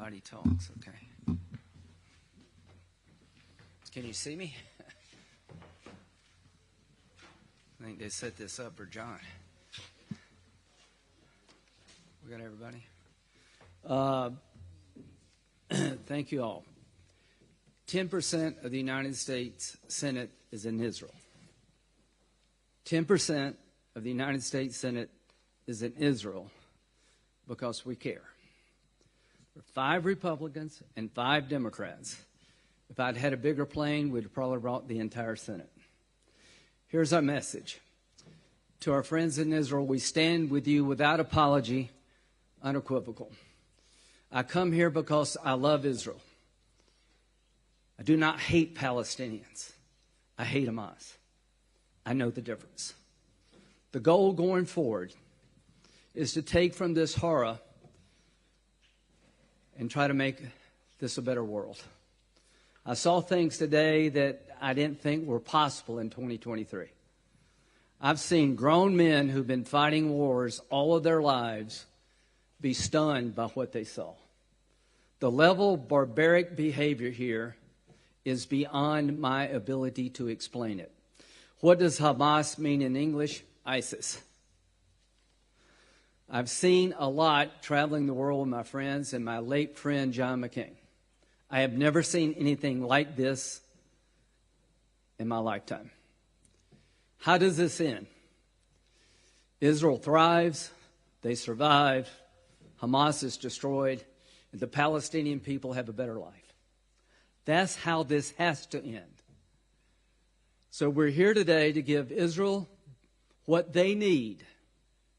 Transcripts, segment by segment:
everybody talks, okay. Can you see me? I think they set this up for John. We got everybody? Thank you all. 10% of the United States Senate is in Israel. 10% of the United States Senate is in Israel because we care. There are 5 Republicans and 5 Democrats. If I'd had a bigger plane, we'd have probably brought the entire Senate. Here's our message. To our friends in Israel, we stand with you without apology, unequivocal. I come here because I love Israel. I do not hate Palestinians. I hate Hamas. I know the difference. The goal going forward is to take from this horror and try to make this a better world. I saw things today that I didn't think were possible in 2023. I've seen grown men who've been fighting wars all of their lives be stunned by what they saw. The level of barbaric behavior here is beyond my ability to explain it. What does Hamas mean in English? ISIS. I've seen a lot traveling the world with my friends and my late friend John McCain. I have never seen anything like this in my lifetime. How does this end? Israel thrives, they survive, Hamas is destroyed, and the Palestinian people have a better life. That's how this has to end. So we're here today to give Israel what they need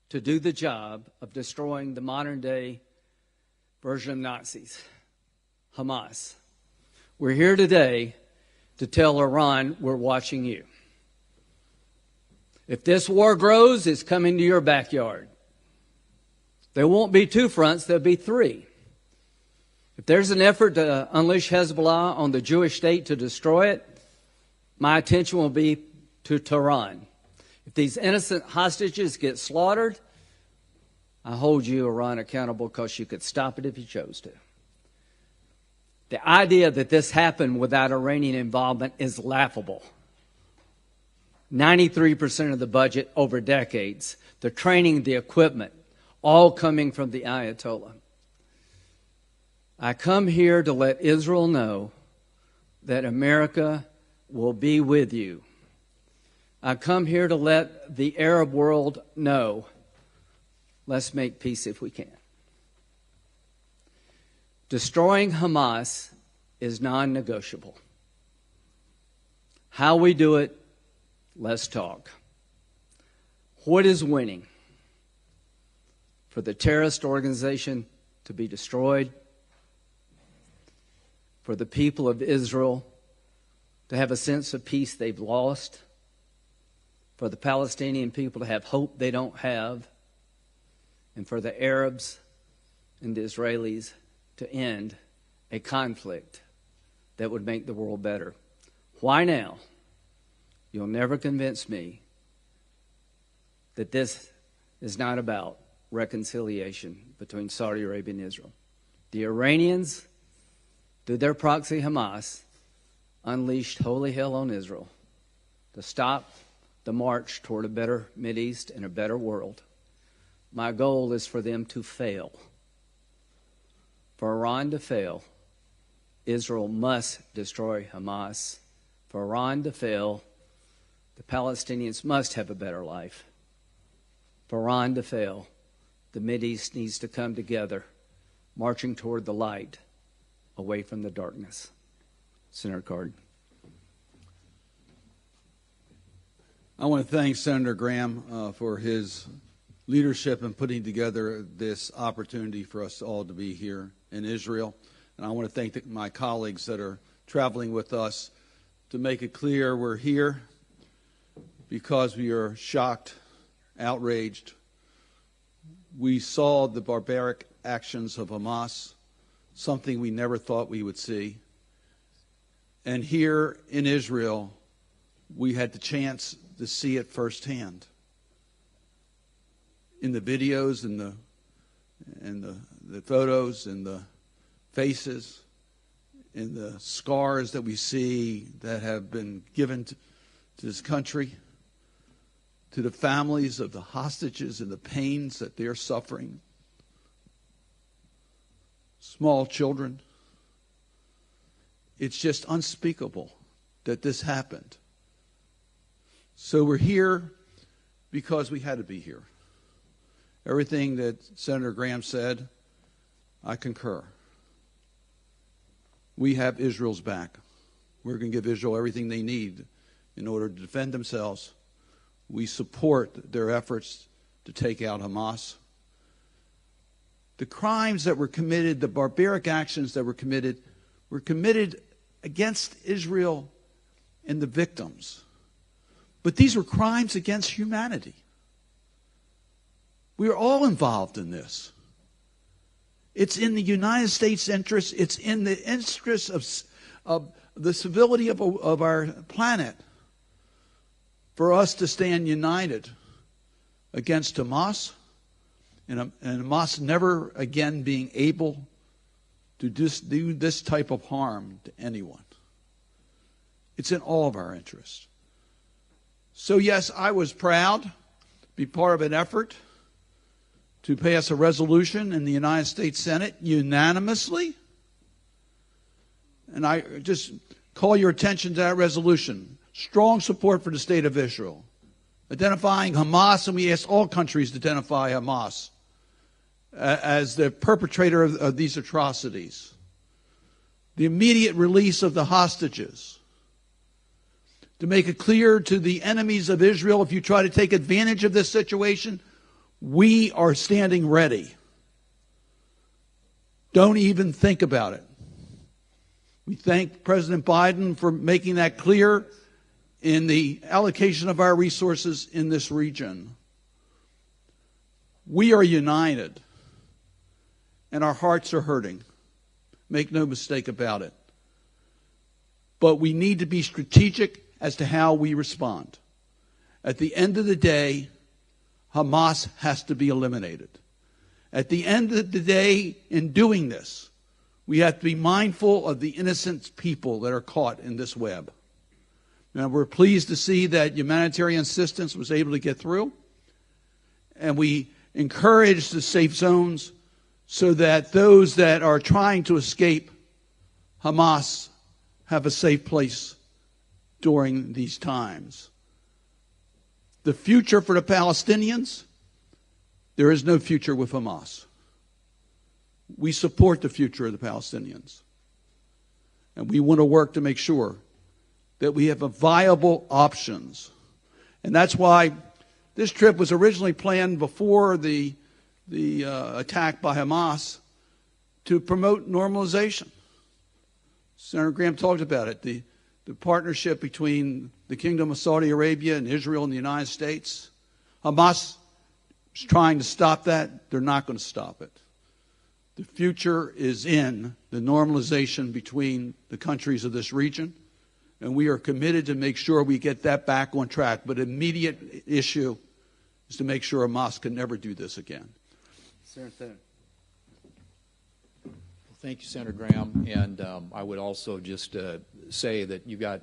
to do the job of destroying the modern-day version of Nazis, Hamas. We're here today to tell Iran we're watching you. If this war grows, it's coming to your backyard. There won't be 2 fronts, there'll be 3. If there's an effort to unleash Hezbollah on the Jewish state to destroy it, my attention will be to Tehran. If these innocent hostages get slaughtered, I hold you, Iran, accountable because you could stop it if you chose to. The idea that this happened without Iranian involvement is laughable. 93% of the budget over decades, the training, the equipment, all coming from the Ayatollah. I come here to let Israel know that America will be with you. I come here to let the Arab world know, let's make peace if we can. Destroying Hamas is non-negotiable. How we do it, let's talk. What is winning? For the terrorist organization to be destroyed, for the people of Israel to have a sense of peace they've lost, for the Palestinian people to have hope they don't have, and for the Arabs and the Israelis to end a conflict that would make the world better. Why now? You'll never convince me that this is not about reconciliation between Saudi Arabia and Israel. The Iranians, through their proxy Hamas, unleashed holy hell on Israel to stop the march toward a better Mideast and a better world. My goal is for them to fail. For Iran to fail, Israel must destroy Hamas. For Iran to fail, the Palestinians must have a better life. For Iran to fail, the Mideast needs to come together, marching toward the light, away from the darkness. Senator Cardin. I want to thank Senator Graham for his leadership in putting together this opportunity for us all to be here in Israel. And I want to thank my colleagues that are traveling with us to make it clear we're here because we are shocked, outraged. We saw the barbaric actions of Hamas, something we never thought we would see. And here in Israel, we had the chance to see it firsthand. In the videos and the photos and the faces, in the scars that we see that have been given to this country, to the families of the hostages and the pains that they're suffering, small children. It's just unspeakable that this happened. So we're here because we had to be here. Everything that Senator Graham said, I concur. We have Israel's back. We're going to give Israel everything they need in order to defend themselves. We support their efforts to take out Hamas. The crimes that were committed, the barbaric actions that were committed against Israel and the victims. But these were crimes against humanity. We are all involved in this. It's in the United States' interest. It's in the interest of the civility of our planet for us to stand united against Hamas, and Hamas never again being able to do this type of harm to anyone. It's in all of our interest. So yes, I was proud to be part of an effort to pass a resolution in the United States Senate unanimously. And I just call your attention to that resolution. Strong support for the state of Israel. Identifying Hamas, and we ask all countries to identify Hamas as the perpetrator of these atrocities. The immediate release of the hostages. To make it clear to the enemies of Israel, if you try to take advantage of this situation, we are standing ready. Don't even think about it. We thank President Biden for making that clear in the allocation of our resources in this region. We are united, and our hearts are hurting. Make no mistake about it. But we need to be strategic as to how we respond. At the end of the day, Hamas has to be eliminated. At the end of the day, in doing this, we have to be mindful of the innocent people that are caught in this web. Now, we're pleased to see that humanitarian assistance was able to get through, and we encourage the safe zones so that those that are trying to escape Hamas have a safe place during these times. The future for the Palestinians, there is no future with Hamas. We support the future of the Palestinians. And we want to work to make sure that we have viable options. And that's why this trip was originally planned before the attack by Hamas to promote normalization. Senator Graham talked about it, the partnership between the Kingdom of Saudi Arabia and Israel and the United States. Hamas is trying to stop that. They're not going to stop it. The future is in the normalization between the countries of this region, and we are committed to make sure we get that back on track. But immediate issue is to make sure Hamas can never do this again. Senator. Thank you, Senator Graham. And I would also just say that you've got,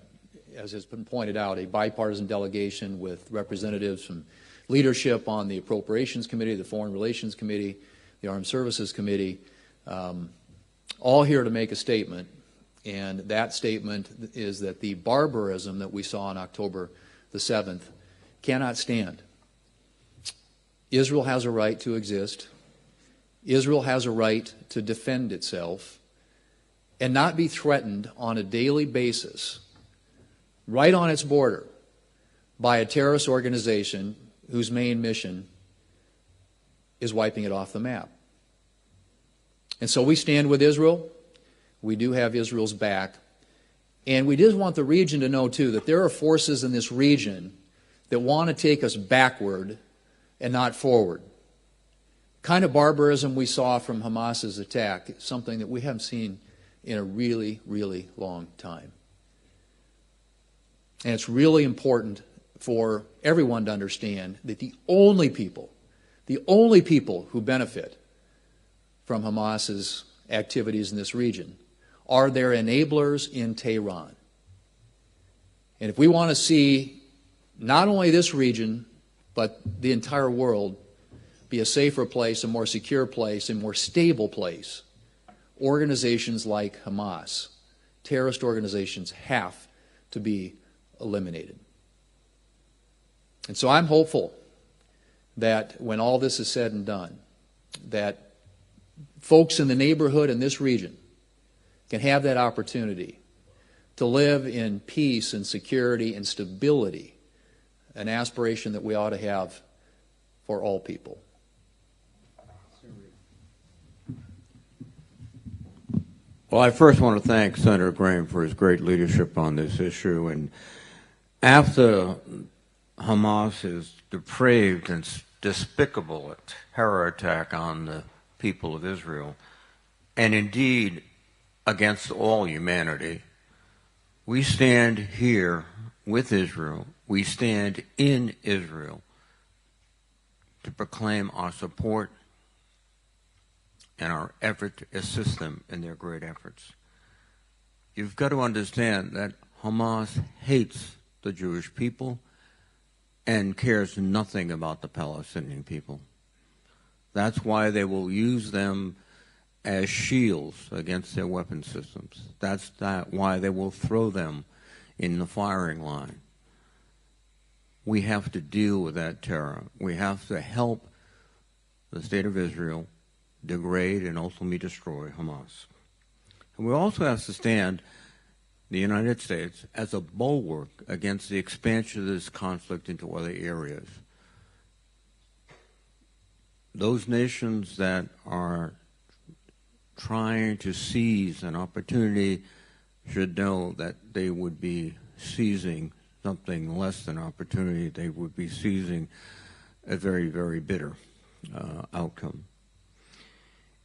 as has been pointed out, a bipartisan delegation with representatives from leadership on the Appropriations Committee, the Foreign Relations Committee, the Armed Services Committee, all here to make a statement. And that statement is that the barbarism that we saw on October the 7th cannot stand. Israel has a right to exist. Israel has a right to defend itself and not be threatened on a daily basis, right on its border, by a terrorist organization whose main mission is wiping it off the map. And so we stand with Israel. We do have Israel's back. And we just want the region to know, too, that there are forces in this region that want to take us backward and not forward. Kind of barbarism we saw from Hamas's attack, something that we haven't seen in a really, really long time. And it's really important for everyone to understand that the only people who benefit from Hamas's activities in this region are their enablers in Tehran. And if we want to see not only this region, but the entire world be a safer place, a more secure place, a more stable place, organizations like Hamas, terrorist organizations, have to be eliminated. And so I'm hopeful that when all this is said and done, that folks in the neighborhood in this region can have that opportunity to live in peace and security and stability, an aspiration that we ought to have for all people. Well, I first want to thank Senator Graham for his great leadership on this issue. And after Hamas's depraved and despicable terror attack on the people of Israel, and indeed against all humanity, we stand here with Israel. We stand in Israel to proclaim our support and our effort to assist them in their great efforts. You've got to understand that Hamas hates the Jewish people and cares nothing about the Palestinian people. That's why they will use them as shields against their weapon systems. That's why they will throw them in the firing line. We have to deal with that terror. We have to help the state of Israel degrade and ultimately destroy Hamas. And we also have to stand, the United States, as a bulwark against the expansion of this conflict into other areas. Those nations that are trying to seize an opportunity should know that they would be seizing something less than opportunity. They would be seizing a very, very bitter outcome.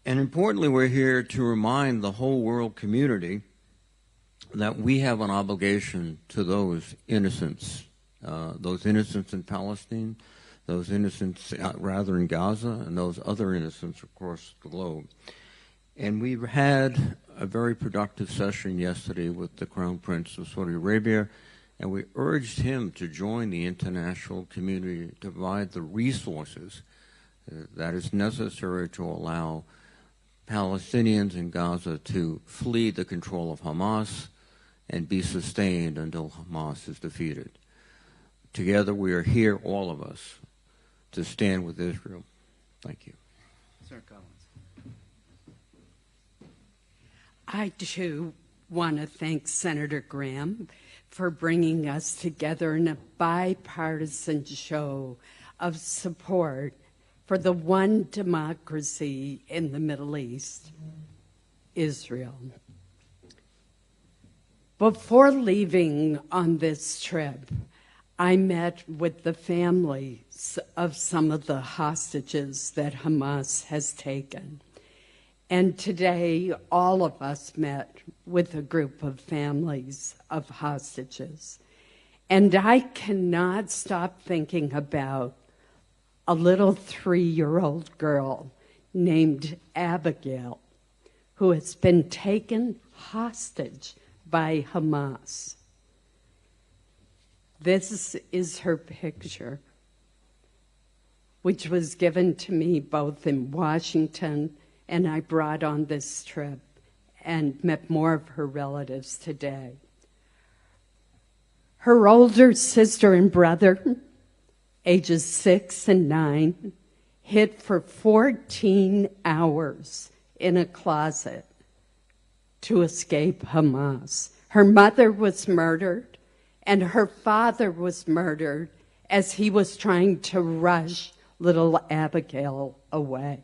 And importantly, we're here to remind the whole world community that we have an obligation to those innocents in Palestine, those innocents rather in Gaza, and those other innocents across the globe. And we had a very productive session yesterday with the Crown Prince of Saudi Arabia, and we urged him to join the international community to provide the resources that is necessary to allow Palestinians in Gaza to flee the control of Hamas and be sustained until Hamas is defeated. Together we are here, all of us, to stand with Israel. Thank you. Senator Collins. I, too, want to thank Senator Graham for bringing us together in a bipartisan show of support for the one democracy in the Middle East, Israel. Before leaving on this trip, I met with the families of some of the hostages that Hamas has taken. And today, all of us met with a group of families of hostages. And I cannot stop thinking about a little 3-year-old girl named Abigail, who has been taken hostage by Hamas. This is her picture, which was given to me both in Washington and I brought on this trip and met more of her relatives today. Her older sister and brother, ages 6 and 9, hid for 14 hours in a closet to escape Hamas. Her mother was murdered, and her father was murdered as he was trying to rush little Abigail away.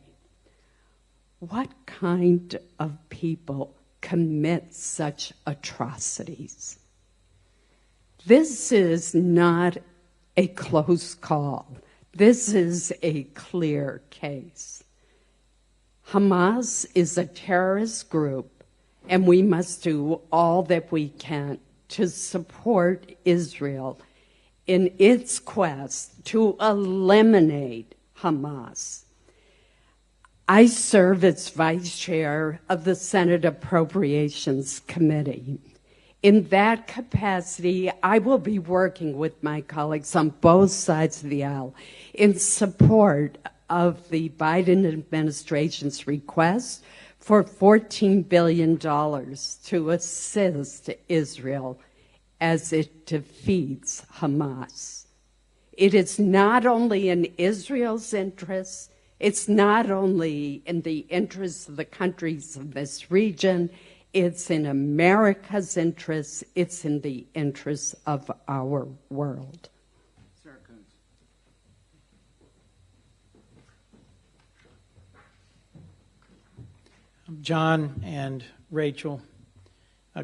What kind of people commit such atrocities? This is not a close call. This is a clear case. Hamas is a terrorist group, and we must do all that we can to support Israel in its quest to eliminate Hamas. I serve as vice chair of the Senate Appropriations Committee. In that capacity, I will be working with my colleagues on both sides of the aisle in support of the Biden administration's request for $14 billion to assist Israel as it defeats Hamas. It is not only in Israel's interests, it's not only in the interests of the countries of this region, it's in America's interests, it's in the interests of our world. John and Rachel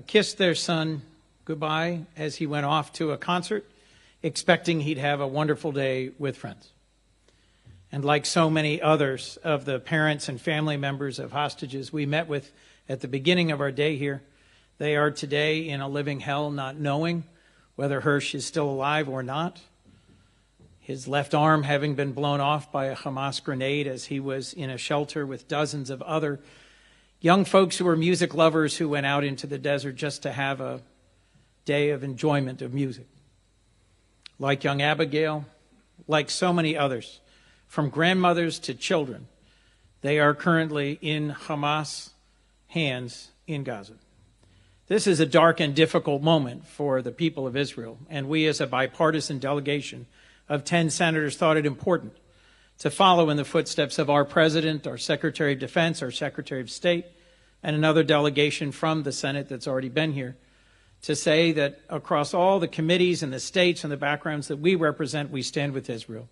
kissed their son goodbye as he went off to a concert, expecting he'd have a wonderful day with friends. And like so many others of the parents and family members of hostages we met with at the beginning of our day here, they are today in a living hell, not knowing whether Hirsch is still alive or not. His left arm having been blown off by a Hamas grenade as he was in a shelter with dozens of other young folks who were music lovers who went out into the desert just to have a day of enjoyment of music. Like young Abigail, like so many others, from grandmothers to children, they are currently in Hamas hands in Gaza. This is a dark and difficult moment for the people of Israel, and we as a bipartisan delegation of 10 senators thought it important to follow in the footsteps of our president, our Secretary of Defense, our Secretary of State, and another delegation from the Senate that's already been here, to say that across all the committees and the states and the backgrounds that we represent, we stand with Israel.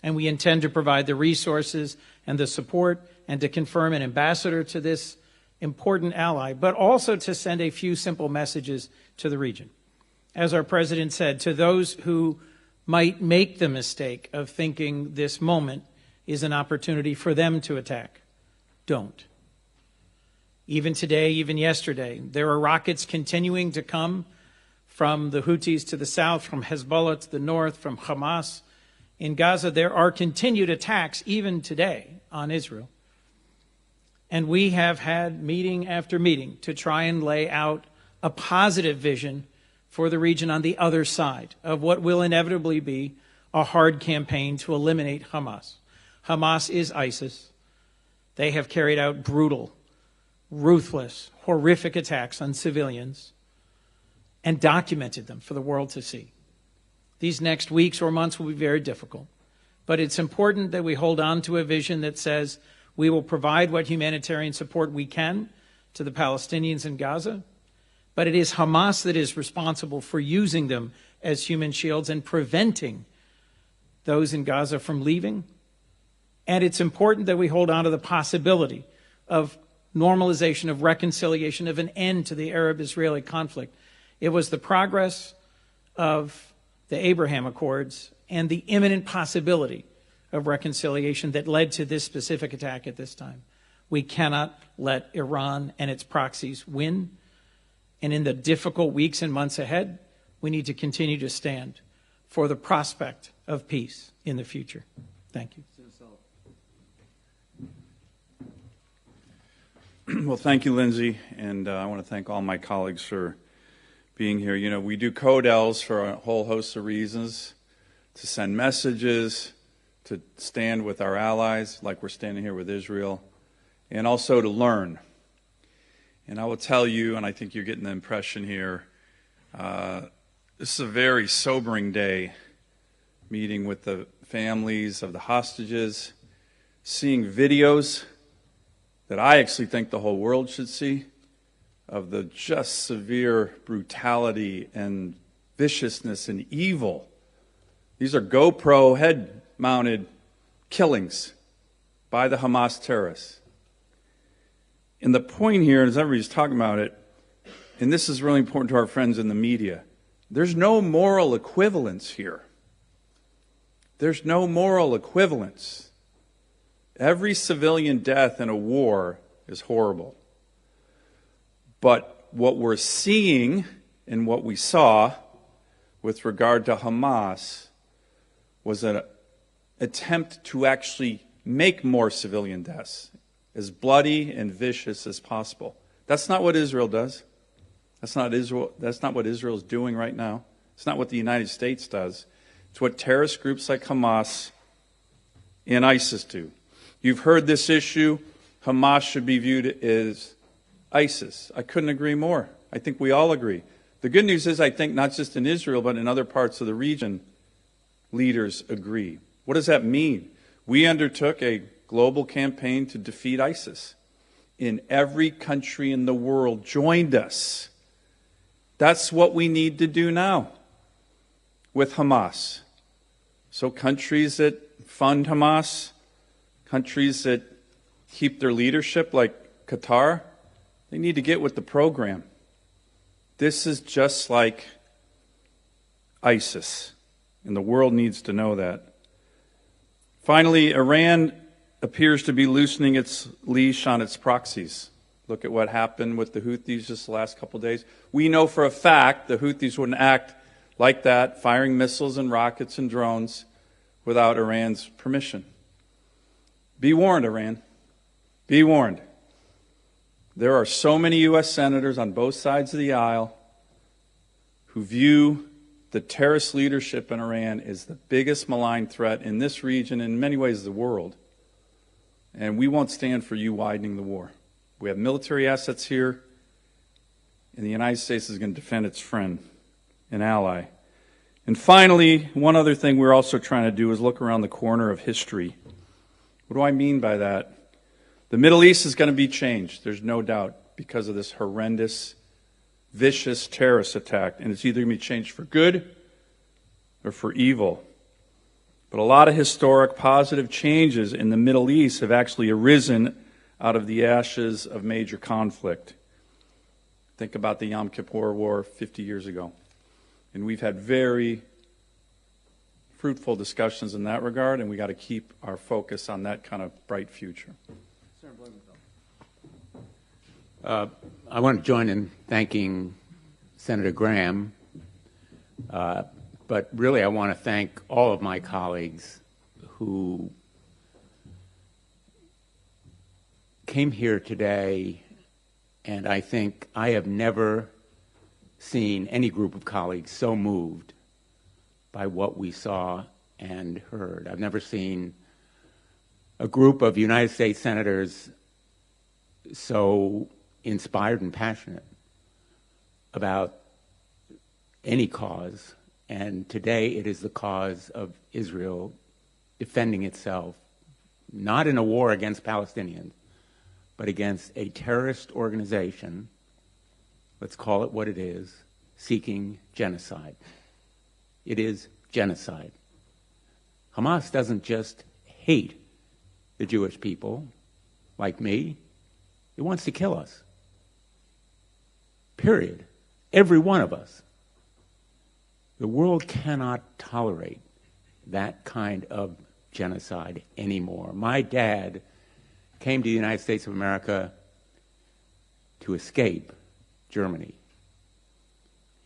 And we intend to provide the resources and the support and to confirm an ambassador to this important ally, but also to send a few simple messages to the region. As our president said, to those who might make the mistake of thinking this moment is an opportunity for them to attack, don't. Even today, even yesterday, there are rockets continuing to come from the Houthis to the south, from Hezbollah to the north, from Hamas. In Gaza, there are continued attacks, even today, on Israel. And we have had meeting after meeting to try and lay out a positive vision for the region on the other side of what will inevitably be a hard campaign to eliminate Hamas. Hamas is ISIS. They have carried out brutal, ruthless, horrific attacks on civilians and documented them for the world to see. These next weeks or months will be very difficult, but it's important that we hold on to a vision that says we will provide what humanitarian support we can to the Palestinians in Gaza, but it is Hamas that is responsible for using them as human shields and preventing those in Gaza from leaving. And it's important that we hold on to the possibility of normalization, of reconciliation, of an end to the Arab-Israeli conflict. It was the progress of the Abraham Accords and the imminent possibility of reconciliation that led to this specific attack at this time. We cannot let Iran and its proxies win. And in the difficult weeks and months ahead, we need to continue to stand for the prospect of peace in the future. Thank you. Well, thank you, Lindsey, and I want to thank all my colleagues for being here. You know, we do CODELs for a whole host of reasons, to send messages, to stand with our allies, like we're standing here with Israel, and also to learn. And I will tell you, and I think you're getting the impression here, this is a very sobering day, meeting with the families of the hostages, seeing videos that I actually think the whole world should see of the just severe brutality and viciousness and evil. These are GoPro head-mounted killings by the Hamas terrorists. And the point here, as everybody's talking about it, and this is really important to our friends in the media, there's no moral equivalence here. There's no moral equivalence. Every civilian death in a war is horrible. But what we're seeing and what we saw with regard to Hamas was an attempt to actually make more civilian deaths, as bloody and vicious as possible. That's not what Israel does. That's not what Israel is doing right now. It's not what the United States does. It's what terrorist groups like Hamas and ISIS do. You've heard this issue. Hamas should be viewed as ISIS. I couldn't agree more. I think we all agree. The good news is, I think not just in Israel, but in other parts of the region, leaders agree. What does that mean? We undertook a global campaign to defeat ISIS. In every country in the world joined us. That's what we need to do now with Hamas. So countries that fund Hamas, countries that keep their leadership like Qatar, they need to get with the program. This is just like ISIS, and the world needs to know that. Finally, Iran appears to be loosening its leash on its proxies. Look at what happened with the Houthis just the last couple of days. We know for a fact the Houthis wouldn't act like that, firing missiles and rockets and drones without Iran's permission. Be warned, Iran. Be warned. There are so many U.S. senators on both sides of the aisle who view the terrorist leadership in Iran as the biggest malign threat in this region, and in many ways the world. And we won't stand for you widening the war. We have military assets here, and the United States is going to defend its friend and ally. And finally, one other thing we're also trying to do is look around the corner of history. What do I mean by that? The Middle East is going to be changed, there's no doubt, because of this horrendous, vicious terrorist attack. And it's either going to be changed for good or for evil. But a lot of historic positive changes in the Middle East have actually arisen out of the ashes of major conflict. Think about the Yom Kippur War 50 years ago. And we've had very fruitful discussions in that regard, and we got to keep our focus on that kind of bright future. I want to join in thanking Senator Graham, but really I want to thank all of my colleagues who came here today, and I think I have never seen any group of colleagues so moved by what we saw and heard. I've never seen a group of United States senators so inspired and passionate about any cause, and today it is the cause of Israel defending itself, not in a war against Palestinians, but against a terrorist organization, let's call it what it is, seeking genocide. It is genocide. Hamas doesn't just hate the Jewish people like me, it wants to kill us. Period. Every one of us. The world cannot tolerate that kind of genocide anymore. My dad came to the United States of America to escape Germany.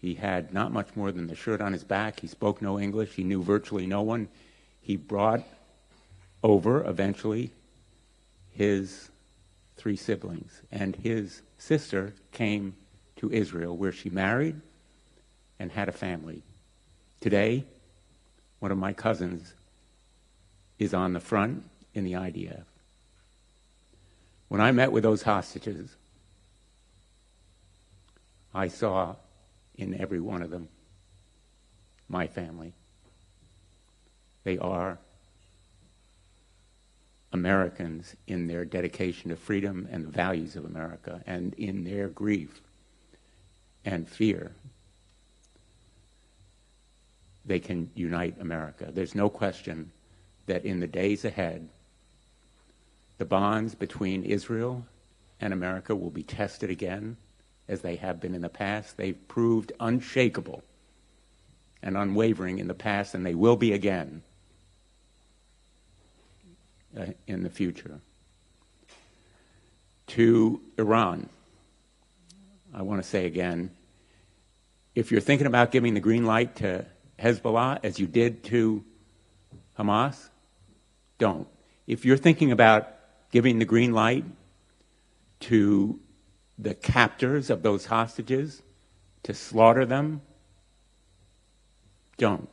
He had not much more than the shirt on his back. He spoke no English. He knew virtually no one. He brought over, eventually, his 3 siblings. And his sister came to Israel, where she married and had a family. Today, one of my cousins is on the front in the IDF. When I met with those hostages, I saw in every one of them my family. They are Americans in their dedication to freedom and the values of America, and in their grief and fear, they can unite America. There's no question that in the days ahead, the bonds between Israel and America will be tested again, as they have been in the past. They've proved unshakable and unwavering in the past, and they will be again in the future. To Iran, I want to say again, if you're thinking about giving the green light to Hezbollah as you did to Hamas, don't. If you're thinking about giving the green light to the captors of those hostages to slaughter them, don't.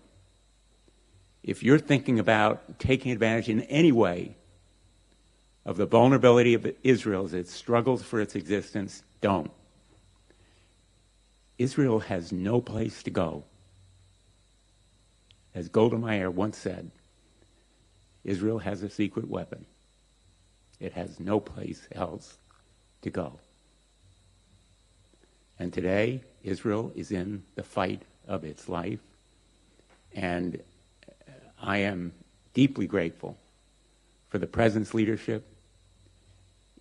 If you're thinking about taking advantage in any way of the vulnerability of Israel as it struggles for its existence, don't. Israel has no place to go. As Golda Meir once said, Israel has a secret weapon. It has no place else to go. And today, Israel is in the fight of its life. And I am deeply grateful for the President's leadership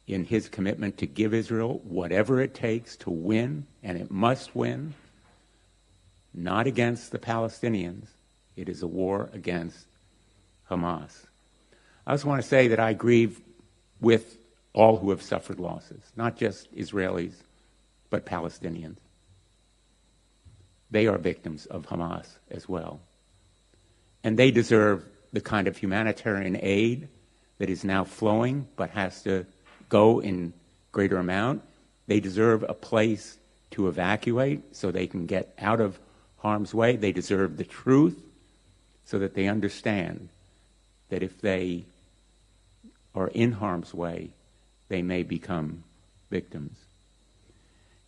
in his commitment to give Israel whatever it takes to win, and it must win, not against the Palestinians. It is a war against Hamas. I also want to say that I grieve with all who have suffered losses, not just Israelis, but Palestinians. They are victims of Hamas as well. And they deserve the kind of humanitarian aid that is now flowing but has to go in greater amount. They deserve a place to evacuate so they can get out of harm's way. They deserve the truth so that they understand that if they are in harm's way, they may become victims.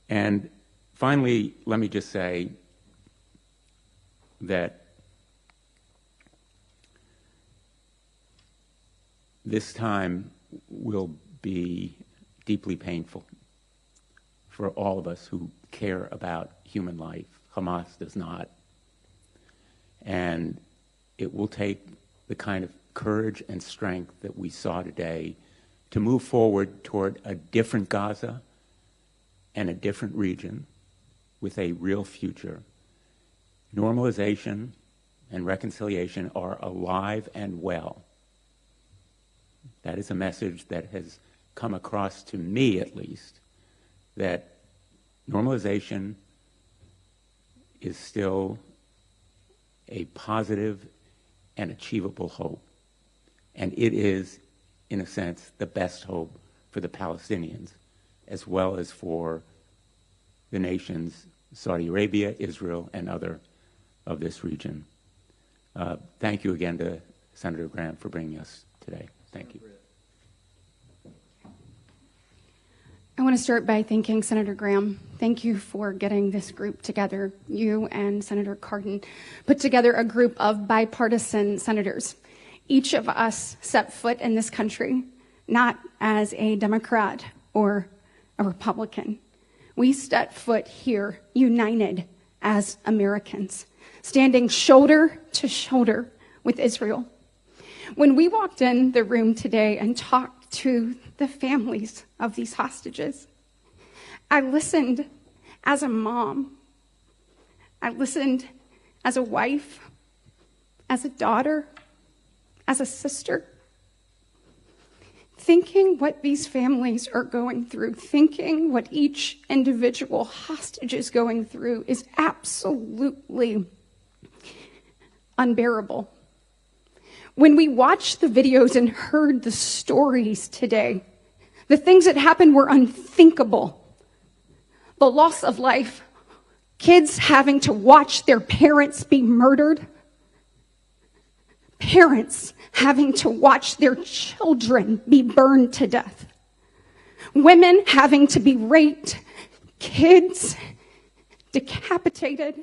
And finally, let me just say that this time will be deeply painful for all of us who care about human life. Hamas does not. And it will take the kind of courage and strength that we saw today to move forward toward a different Gaza and a different region with a real future. Normalization and reconciliation are alive and well. That is a message that has come across to me, at least, that normalization is still a positive and achievable hope. And it is, in a sense, the best hope for the Palestinians, as well as for the nations Saudi Arabia, Israel, and other of this region. Thank you again to Senator Graham for bringing us today. Thank you. I want to start by thanking Senator Graham. Thank you for getting this group together. You and Senator Cardin put together a group of bipartisan senators. Each of us set foot in this country, not as a Democrat or a Republican. We set foot here, united as Americans, standing shoulder to shoulder with Israel. When we walked in the room today and talked to the families of these hostages, I listened as a mom. I listened as a wife, as a daughter, as a sister, thinking what these families are going through, thinking what each individual hostage is going through is absolutely unbearable. When we watched the videos and heard the stories today, the things that happened were unthinkable. The loss of life, kids having to watch their parents be murdered, parents having to watch their children be burned to death, women having to be raped, kids decapitated.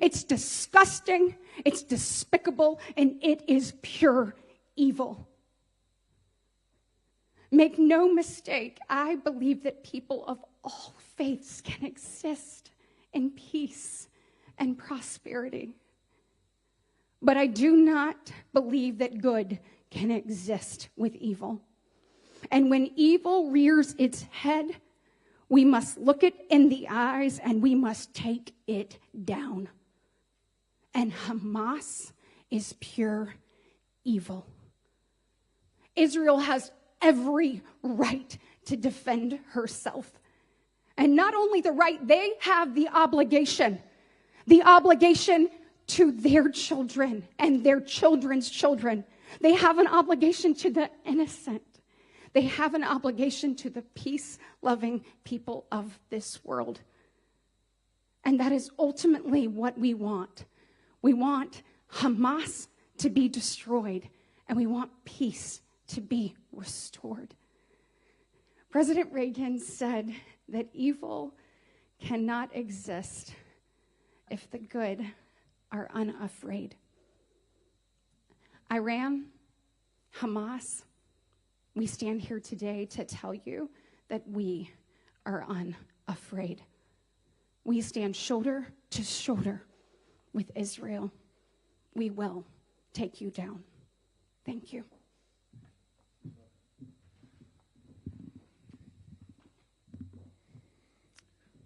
It's disgusting, it's despicable, and it is pure evil. Make no mistake, I believe that people of all faiths can exist in peace and prosperity. But I do not believe that good can exist with evil. And when evil rears its head, we must look it in the eyes and we must take it down. And Hamas is pure evil. Israel has every right to defend herself. And not only the right, they have the obligation to their children and their children's children They have an obligation to the innocent. They have an obligation to the peace-loving people of this world. And that is ultimately what we want. We want Hamas to be destroyed, and we want peace to be restored. President Reagan said that evil cannot exist if the good are unafraid. Iran, Hamas, we stand here today to tell you that we are unafraid. We stand shoulder to shoulder with Israel. We will take you down. Thank you.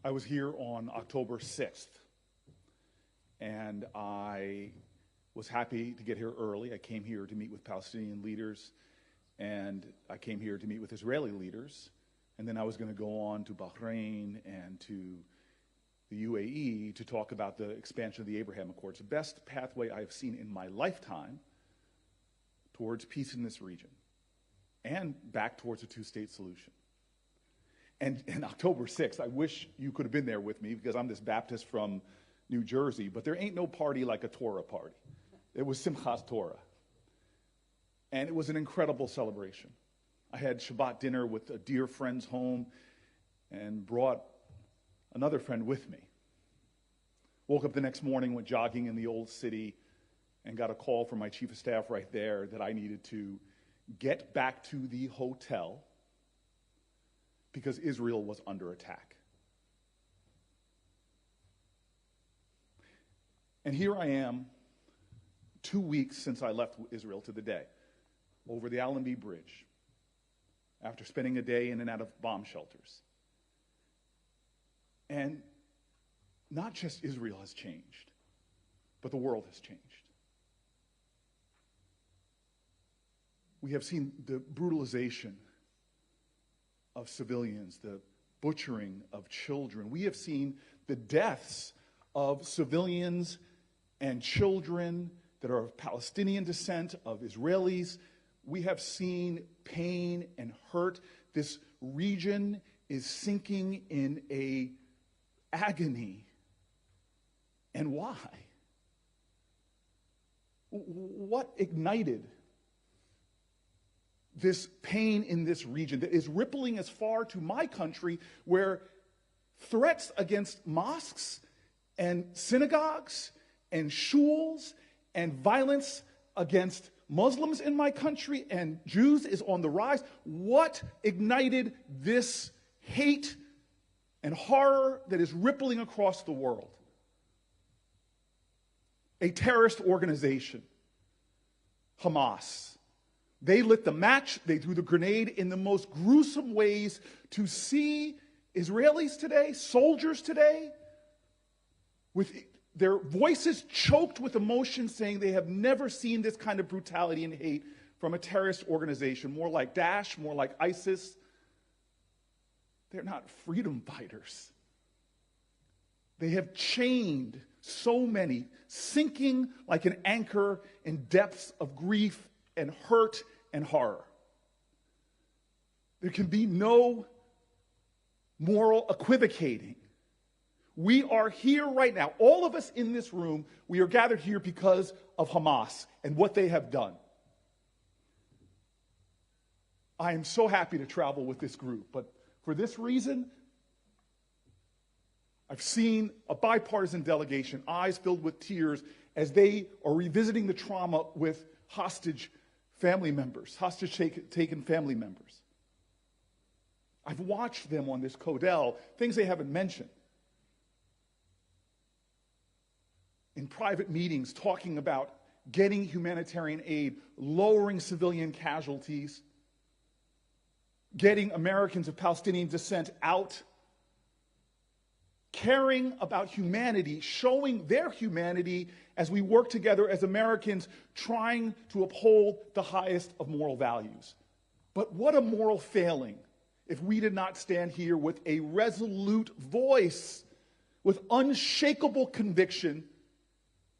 I was here on October 6th, and I was happy to get here early. I came here to meet with Palestinian leaders, and I came here to meet with Israeli leaders, and then I was going to go on to Bahrain and to the UAE to talk about the expansion of the Abraham Accords, the best pathway I have seen in my lifetime towards peace in this region and back towards a two-state solution. And October 6th, I wish you could have been there with me because I'm this Baptist from New Jersey, but there ain't no party like a Torah party. It was Simchas Torah. And it was an incredible celebration. I had Shabbat dinner with a dear friend's home and brought another friend with me. Woke up the next morning, went jogging in the old city, and got a call from my chief of staff right there that I needed to get back to the hotel because Israel was under attack. And here I am, 2 weeks since I left Israel to the day, over the Allenby Bridge, after spending a day in and out of bomb shelters. And not just Israel has changed, but the world has changed. We have seen the brutalization of civilians, the butchering of children. We have seen the deaths of civilians and children that are of Palestinian descent, of Israelis. We have seen pain and hurt. This region is sinking in a agony. And why? What ignited this pain in this region that is rippling as far to my country, where threats against mosques and synagogues and shuls and violence against Muslims in my country and Jews is on the rise? What ignited this hate and horror that is rippling across the world? A terrorist organization, Hamas. They lit the match, they threw the grenade in the most gruesome ways to see Israelis today, soldiers today, with their voices choked with emotion, saying they have never seen this kind of brutality and hate from a terrorist organization, more like Daesh, more like ISIS. They're not freedom fighters. They have chained so many, sinking like an anchor in depths of grief and hurt and horror. There can be no moral equivocating. We are here right now. All of us in this room, we are gathered here because of Hamas and what they have done. I am so happy to travel with this group, but for this reason, I've seen a bipartisan delegation, eyes filled with tears, as they are revisiting the trauma with hostage family members, hostage-taken family members. I've watched them on this Codel, things they haven't mentioned. In private meetings, talking about getting humanitarian aid, lowering civilian casualties, getting Americans of Palestinian descent out, caring about humanity, showing their humanity as we work together as Americans, trying to uphold the highest of moral values. But what a moral failing if we did not stand here with a resolute voice, with unshakable conviction,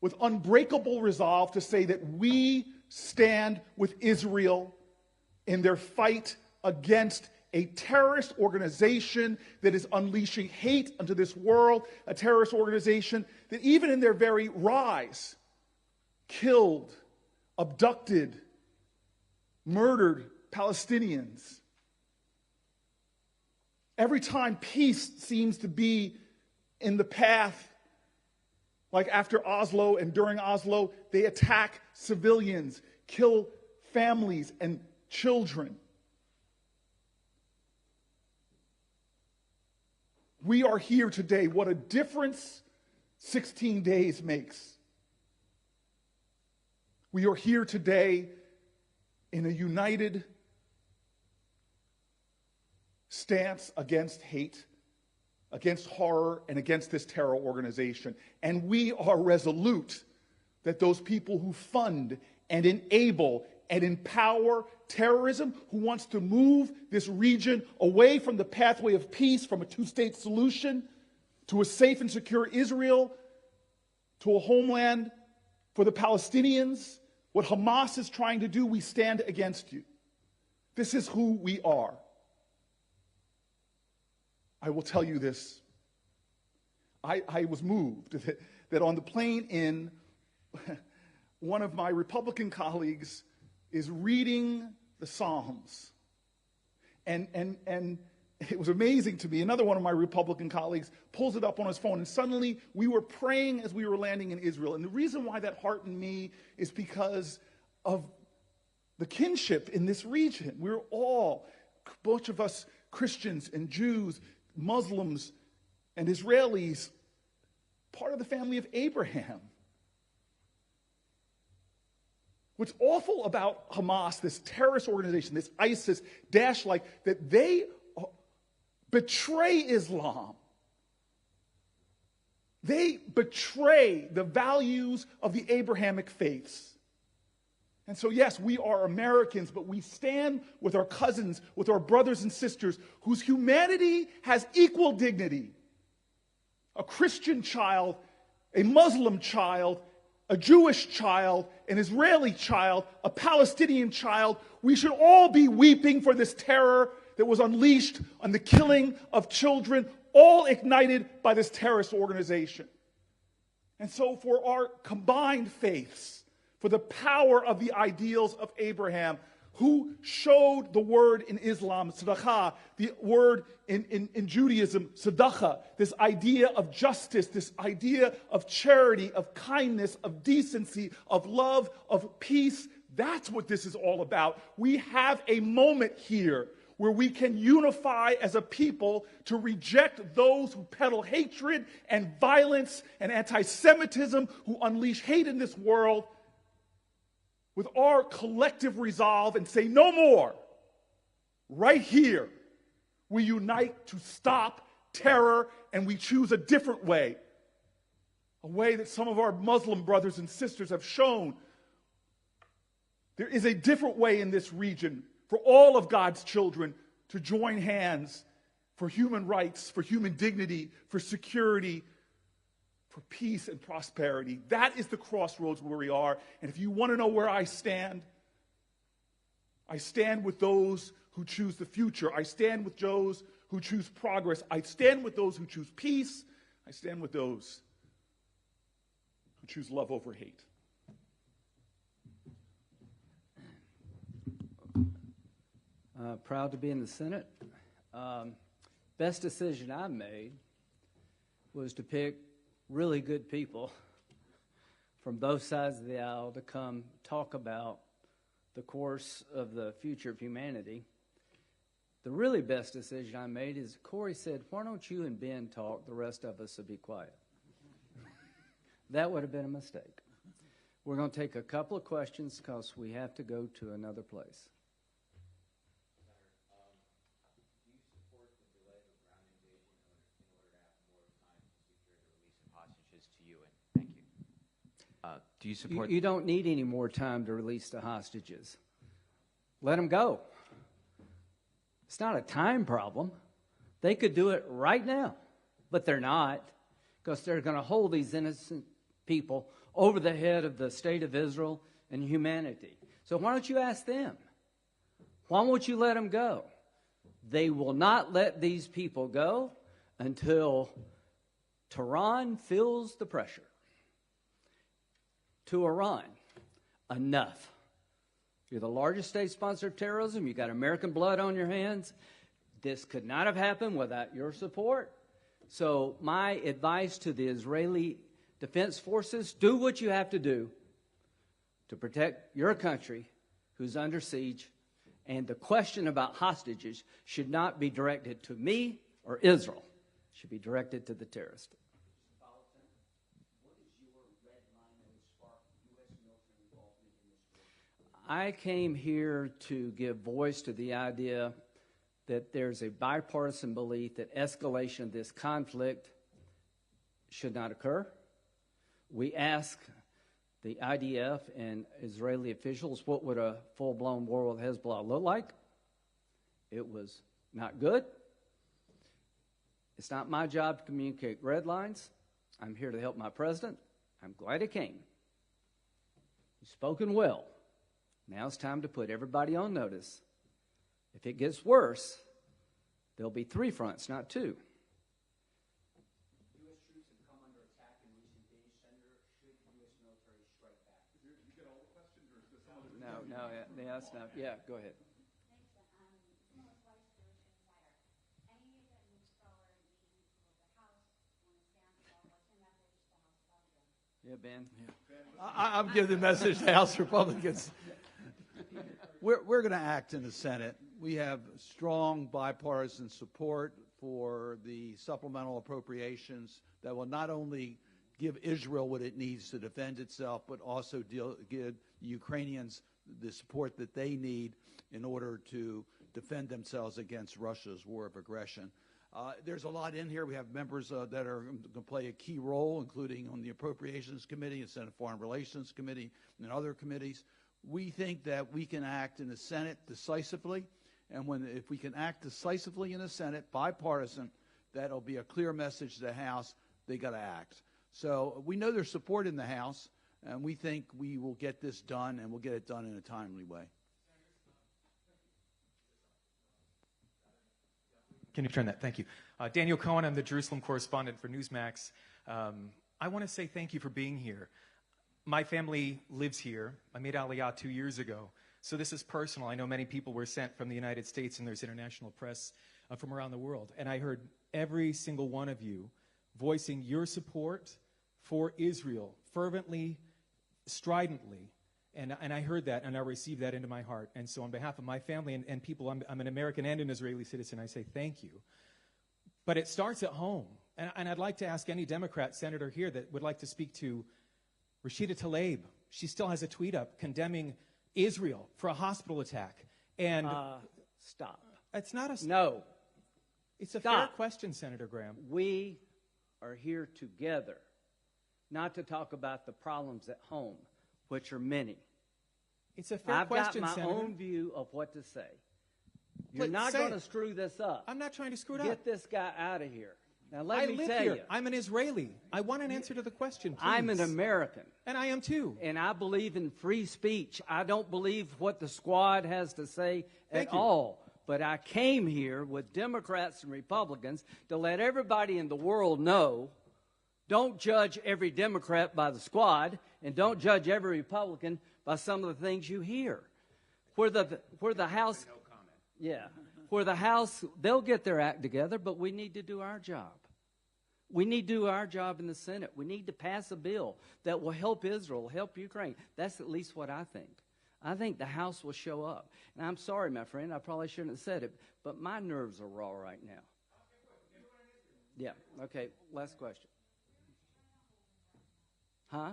with unbreakable resolve to say that we stand with Israel in their fight against a terrorist organization that is unleashing hate onto this world, a terrorist organization that even in their very rise killed, abducted, murdered Palestinians. Every time peace seems to be in the path, like after Oslo and during Oslo, they attack civilians, kill families and children. We are here today. What a difference 16 days makes. We are here today in a united stance against hate, against horror, and against this terror organization. And we are resolute that those people who fund and enable and empower terrorism, who wants to move this region away from the pathway of peace, from a two-state solution to a safe and secure Israel, to a homeland for the Palestinians, what Hamas is trying to do, we stand against you. This is who we are. I will tell you this. I was moved that on the plane in, one of my Republican colleagues is reading the Psalms. And it was amazing to me. Another one of my Republican colleagues pulls it up on his phone, and suddenly we were praying as we were landing in Israel. And the reason why that heartened me is because of the kinship in this region. We're all, a bunch of us Christians and Jews, Muslims and Israelis, part of the family of Abraham. What's awful about Hamas, this terrorist organization, this ISIS, Daesh-like, that they betray Islam. They betray the values of the Abrahamic faiths. And so, yes, we are Americans, but we stand with our cousins, with our brothers and sisters, whose humanity has equal dignity. A Christian child, a Muslim child, a Jewish child, an Israeli child, a Palestinian child. We should all be weeping for this terror that was unleashed on the killing of children, all ignited by this terrorist organization. And so for our combined faiths, for the power of the ideals of Abraham, who showed the word in Islam, sadaqah, the word in Judaism, sadaqah, this idea of justice, this idea of charity, of kindness, of decency, of love, of peace. That's what this is all about. We have a moment here where we can unify as a people to reject those who peddle hatred and violence and anti-Semitism, who unleash hate in this world, with our collective resolve and say no more. Right here, we unite to stop terror, and we choose a different way. A way that some of our Muslim brothers and sisters have shown. There is a different way in this region for all of God's children to join hands for human rights, for human dignity, for security, for peace and prosperity. That is the crossroads where we are. And if you want to know where I stand with those who choose the future. I stand with those who choose progress. I stand with those who choose peace. I stand with those who choose love over hate. Proud to be in the Senate. Best decision I made was to pick really good people from both sides of the aisle to come talk about the course of the future of humanity. The really best decision I made is Corey said, why don't you and Ben talk, the rest of us will be quiet. That would have been a mistake. We're going to take a couple of questions because we have to go to another place. Do you support? You don't need any more time to release the hostages. Let them go. It's not a time problem. They could do it right now, but they're not, because they're going to hold these innocent people over the head of the state of Israel and humanity. So why don't you ask them? Why won't you let them go? They will not let these people go until Tehran feels the pressure. To Iran, enough. You're the largest state sponsor of terrorism. You've got American blood on your hands. This could not have happened without your support. So my advice to the Israeli Defense Forces, do what you have to do to protect your country who's under siege. And the question about hostages should not be directed to me or Israel. It should be directed to the terrorists. I came here to give voice to the idea that there's a bipartisan belief that escalation of this conflict should not occur. We ask the IDF and Israeli officials, what would a full-blown war with Hezbollah look like? It was not good. It's not my job to communicate red lines. I'm here to help my president. I'm glad he came. He's spoken well. Now it's time to put everybody on notice. If it gets worse, there'll be 3 fronts, not 2. U.S. troops have come under attack in recent days. Senator, should the U.S. military strike back? You get all the questions, or is this all? That's not. Yeah, go ahead. Yeah, Ben. I'm giving the message to House Republicans. We're going to act in the Senate. We have strong bipartisan support for the supplemental appropriations that will not only give Israel what it needs to defend itself, but also give the Ukrainians the support that they need in order to defend themselves against Russia's war of aggression. There's a lot in here. We have members that are going to play a key role, including on the Appropriations Committee and Senate Foreign Relations Committee and other committees. We think that we can act in the Senate decisively, and if we can act decisively in the Senate, bipartisan, that'll be a clear message to the House. They got to act. So we know there's support in the House, and we think we will get this done, and we'll get it done in a timely way. Can you turn that? Thank you. Daniel Cohen, I'm the Jerusalem correspondent for Newsmax. I want to say thank you for being here. My family lives here. I made Aliyah 2 years ago. So this is personal. I know many people were sent from the United States, and there's international press from around the world. And I heard every single one of you voicing your support for Israel fervently, stridently. And I heard that, and I received that into my heart. And so on behalf of my family and people, I'm an American and an Israeli citizen, I say thank you. But it starts at home. And I'd like to ask any Democrat senator here that would like to speak to Rashida Tlaib. She still has a tweet up condemning Israel for a hospital attack. And stop. It's not a... No. It's a fair question, Senator Graham. We are here together, not to talk about the problems at home, which are many. It's a fair question, I've got my Senator. own view of what to say. You're not going to screw this up. I'm not trying to screw it up. Get this guy out of here. Now, let me live tell here. you. I'm an Israeli. I want an answer to the question, please. I'm an American. And I am too. And I believe in free speech. I don't believe what the squad has to say at all. But I came here with Democrats and Republicans to let everybody in the world know, don't judge every Democrat by the squad, and don't judge every Republican by some of the things you hear. Where the House... No comment. Yeah. Where the House, they'll get their act together, but we need to do our job. We need to do our job in the Senate. We need to pass a bill that will help Israel, help Ukraine. That's at least what I think. I think the House will show up. And I'm sorry, my friend, I probably shouldn't have said it, but my nerves are raw right now. Yeah, okay, last question. Huh?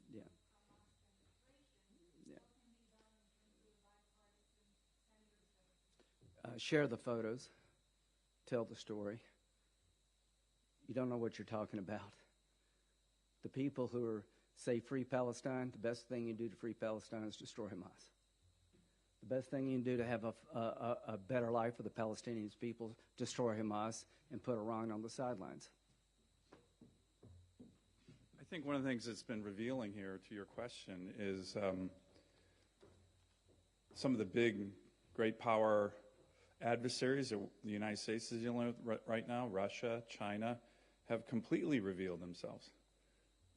Yeah. Share the photos. Tell the story. You don't know what you're talking about. The people who say free Palestine, the best thing you can do to free Palestine is destroy Hamas. The best thing you can do to have a better life for the Palestinian people, destroy Hamas and put Iran on the sidelines. think one of the things that's been revealing here to your question is some of the big, great power adversaries that the United States is dealing with right now, Russia, China, have completely revealed themselves.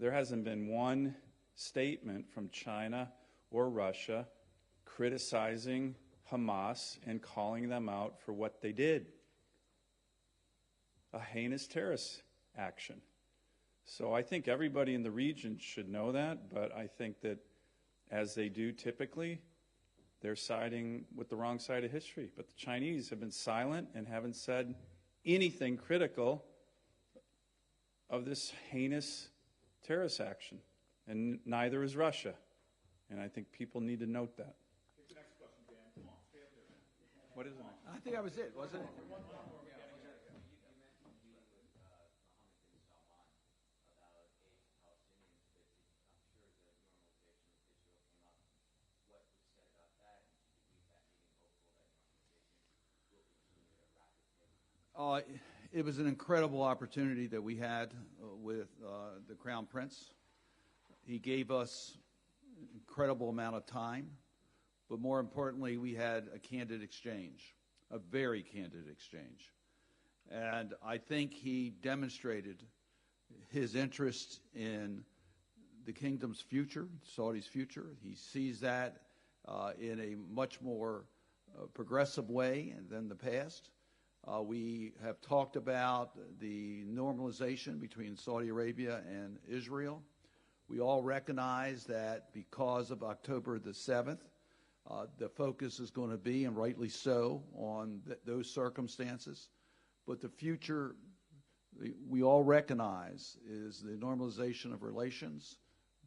There hasn't been one statement from China or Russia criticizing Hamas and calling them out for what they did. A heinous terrorist action. So I think everybody in the region should know that, but I think that as they do typically, they're siding with the wrong side of history. But the Chinese have been silent and haven't said anything critical of this heinous terrorist action. And neither is Russia. And I think people need to note that. What is it? I think that was it, wasn't it? It was an incredible opportunity that we had with the Crown Prince. He gave us an incredible amount of time, but more importantly, we had a candid exchange, a very candid exchange. And I think he demonstrated his interest in the kingdom's future, Saudi's future. He sees that in a much more progressive way than the past. We have talked about the normalization between Saudi Arabia and Israel. We all recognize that because of October the 7th, the focus is going to be, and rightly so, on those circumstances. But the future, we all recognize, is the normalization of relations.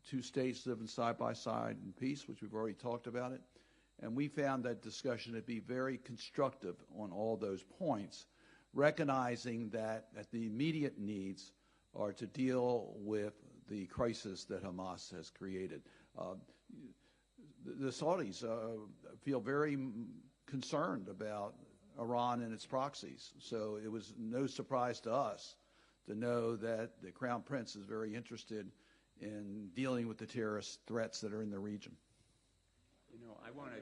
Two states living side by side in peace, which we've already talked about it. And we found that discussion to be very constructive on all those points, recognizing that the immediate needs are to deal with the crisis that Hamas has created. The Saudis feel very concerned about Iran and its proxies. So it was no surprise to us to know that the Crown Prince is very interested in dealing with the terrorist threats that are in the region. You know, I want to